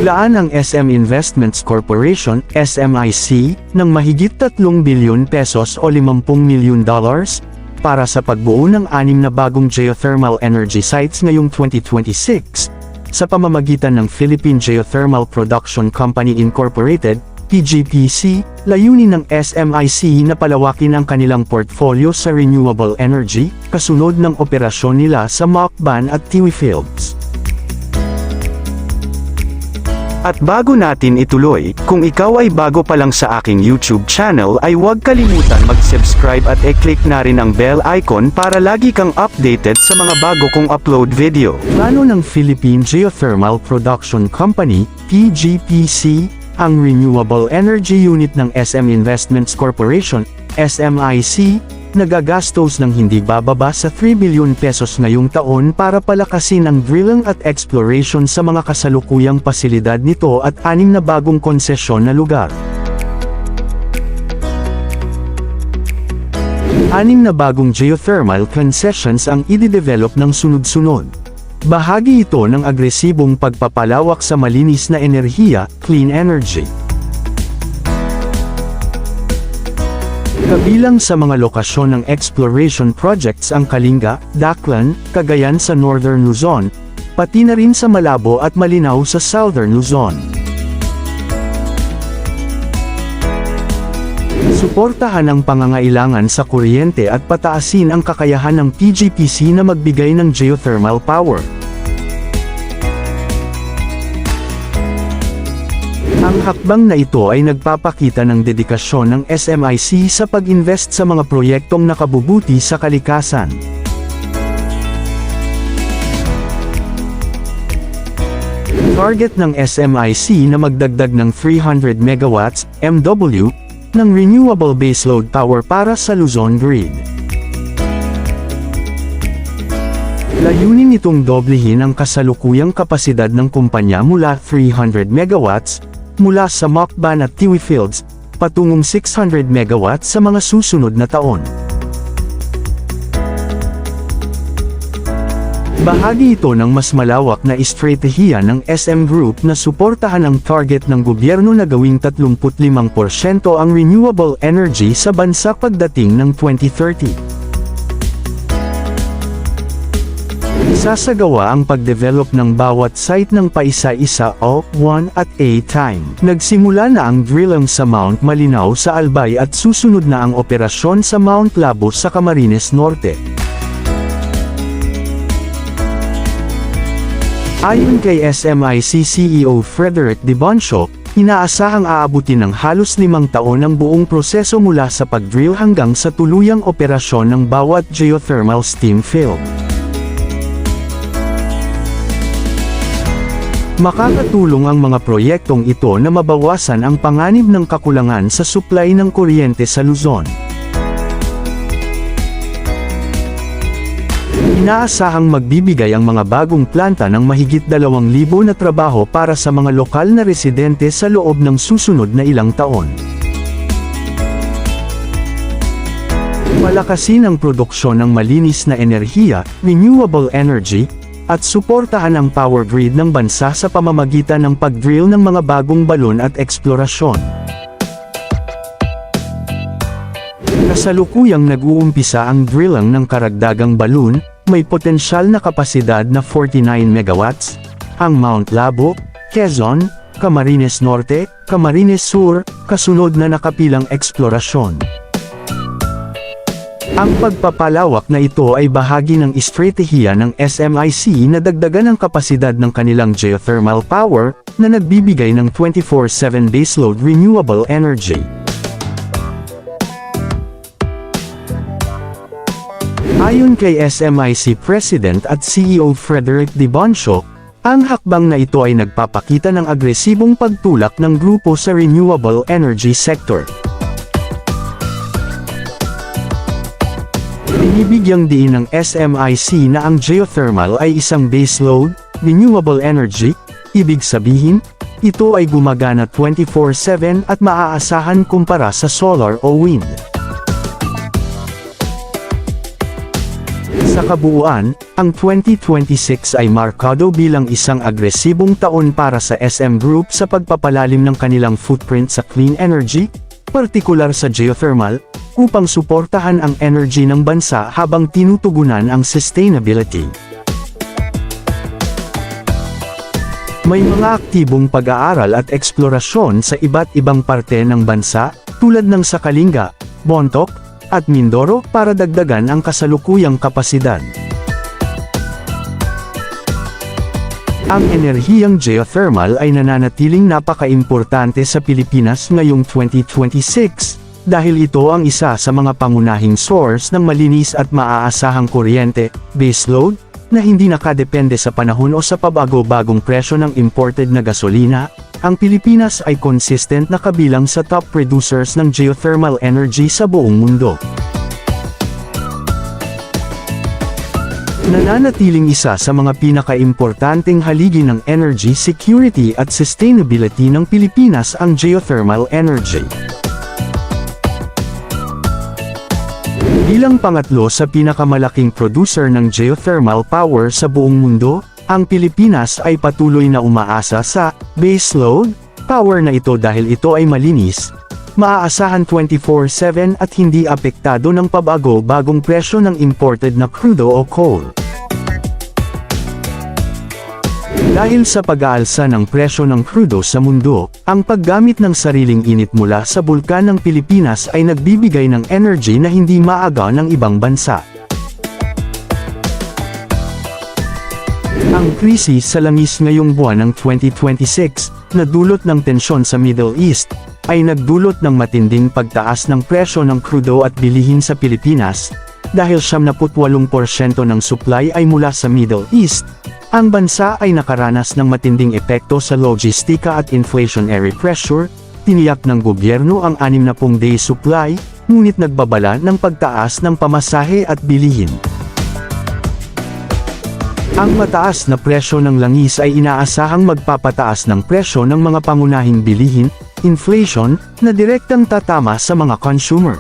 Naglaan ang SM Investments Corporation, SMIC, ng mahigit 3 bilyon pesos o $50 milyon para sa pagbuo ng 6 na bagong geothermal energy sites ngayong 2026, sa pamamagitan ng Philippine Geothermal Production Company Incorporated, PGPC. Layunin ng SMIC na palawakin ang kanilang portfolio sa renewable energy, kasunod ng operasyon nila sa Mukban at Tiwi Fields. At bago natin ituloy, kung ikaw ay bago pa lang sa aking YouTube channel ay huwag kalimutan mag-subscribe at i-click na rin ang bell icon para lagi kang updated sa mga bago kong upload video. Plano ng Philippine Geothermal Production Company, PGPC, ang Renewable Energy Unit ng SM Investments Corporation, SMIC, nagagastos ng hindi bababa sa 3 bilyon pesos ngayong taon para palakasin ang drilling at exploration sa mga kasalukuyang pasilidad nito at 6 na bagong konsesyon na lugar. 6 na bagong geothermal concessions ang i-develop ng sunod-sunod. Bahagi ito ng agresibong pagpapalawak sa malinis na enerhiya, clean energy. Kabilang sa mga lokasyon ng exploration projects ang Kalinga, Daklan, Cagayan sa Northern Luzon, pati na rin sa Malabo at Malinaw sa Southern Luzon. Suportahan ang pangangailangan sa kuryente at pataasin ang kakayahan ng PGPC na magbigay ng geothermal power. Ang hakbang na ito ay nagpapakita ng dedikasyon ng SMIC sa pag-invest sa mga proyektong nakabubuti sa kalikasan. Target ng SMIC na magdagdag ng 300 megawatts MW ng renewable baseload power para sa Luzon grid. Layunin nitong doblehin ang kasalukuyang kapasidad ng kumpanya mula 300 megawatts mula sa Mukban at Tiwi Fields, patungong 600 megawatts sa mga susunod na taon. Bahagi ito ng mas malawak na estratehiya ng SM Group na suportahan ang target ng gobyerno na gawing 35% ang renewable energy sa bansa pagdating ng 2030. Sasagawa ang pagdevelop ng bawat site ng paisa-isa o one at a time. Nagsimula na ang drilling sa Mount Malinaw sa Albay at susunod na ang operasyon sa Mount Labo sa Camarines Norte. Ayon kay SMIC CEO Frederick Diboncio, inaasahang aabutin ng halos 5 taon ang buong proseso mula sa pag-drill hanggang sa tuluyang operasyon ng bawat geothermal steam field. Makakatulong ang mga proyektong ito na mabawasan ang panganib ng kakulangan sa supply ng kuryente sa Luzon. Inaasahang magbibigay ang mga bagong planta ng mahigit 2,000 na trabaho para sa mga lokal na residente sa loob ng susunod na ilang taon. Palakasin ang produksyon ng malinis na enerhiya, renewable energy, at suportahan ang power grid ng bansa sa pamamagitan ng pag-drill ng mga bagong balon at eksplorasyon. Kasalukuyang nag-uumpisa ang drilling ng karagdagang balon, may potensyal na kapasidad na 49 megawatts, ang Mount Labo, Quezon, Camarines Norte, Camarines Sur, kasunod na nakapilang eksplorasyon. Ang pagpapalawak na ito ay bahagi ng estratehiya ng SMIC na dagdagan ang kapasidad ng kanilang geothermal power, na nagbibigay ng 24/7 baseload renewable energy. Ayon kay SMIC President at CEO Frederick Diboncio, ang hakbang na ito ay nagpapakita ng agresibong pagtulak ng grupo sa renewable energy sector. Binibigyang diin ng SMIC na ang geothermal ay isang baseload, renewable energy, ibig sabihin, ito ay gumagana 24/7 at maaasahan kumpara sa solar o wind. Sa kabuuan, ang 2026 ay markado bilang isang agresibong taon para sa SM Group sa pagpapalalim ng kanilang footprint sa clean energy, partikular sa geothermal, upang suportahan ang energy ng bansa habang tinutugunan ang sustainability. May mga aktibong pag-aaral at eksplorasyon sa iba't ibang parte ng bansa, tulad ng sa Kalinga, Bontoc, at Mindoro para dagdagan ang kasalukuyang kapasidad. Ang enerhiyang geothermal ay nananatiling napaka-importante sa Pilipinas ngayong 2026, dahil ito ang isa sa mga pangunahing source ng malinis at maaasahang kuryente, baseload, na hindi nakadepende sa panahon o sa pabago-bagong presyo ng imported na gasolina. Ang Pilipinas ay consistent na kabilang sa top producers ng geothermal energy sa buong mundo. Nananatiling isa sa mga pinaka-importanteng haligi ng energy security at sustainability ng Pilipinas ang geothermal energy. Bilang pangatlo sa pinakamalaking producer ng geothermal power sa buong mundo, ang Pilipinas ay patuloy na umaasa sa baseload power na ito dahil ito ay malinis, maaasahan 24/7 at hindi apektado ng pabago-bagong presyo ng imported na crudo o coal. Dahil sa pag-aalsa ng presyo ng crudo sa mundo, ang paggamit ng sariling init mula sa bulkan ng Pilipinas ay nagbibigay ng energy na hindi maaga ng ibang bansa. Ang krisis sa langis ngayong buwan ng 2026, na dulot ng tensyon sa Middle East, ay nagdulot ng matinding pagtaas ng presyo ng crudo at bilihin sa Pilipinas, dahil 78% ng supply ay mula sa Middle East. Ang bansa ay nakaranas ng matinding epekto sa logistika at inflationary pressure. Tiniyak ng gobyerno ang 60-day supply, ngunit nagbabala ng pagtaas ng pamasahe at bilihin. Ang mataas na presyo ng langis ay inaasahang magpapataas ng presyo ng mga pangunahing bilihin, inflation, na direktang tatama sa mga consumer.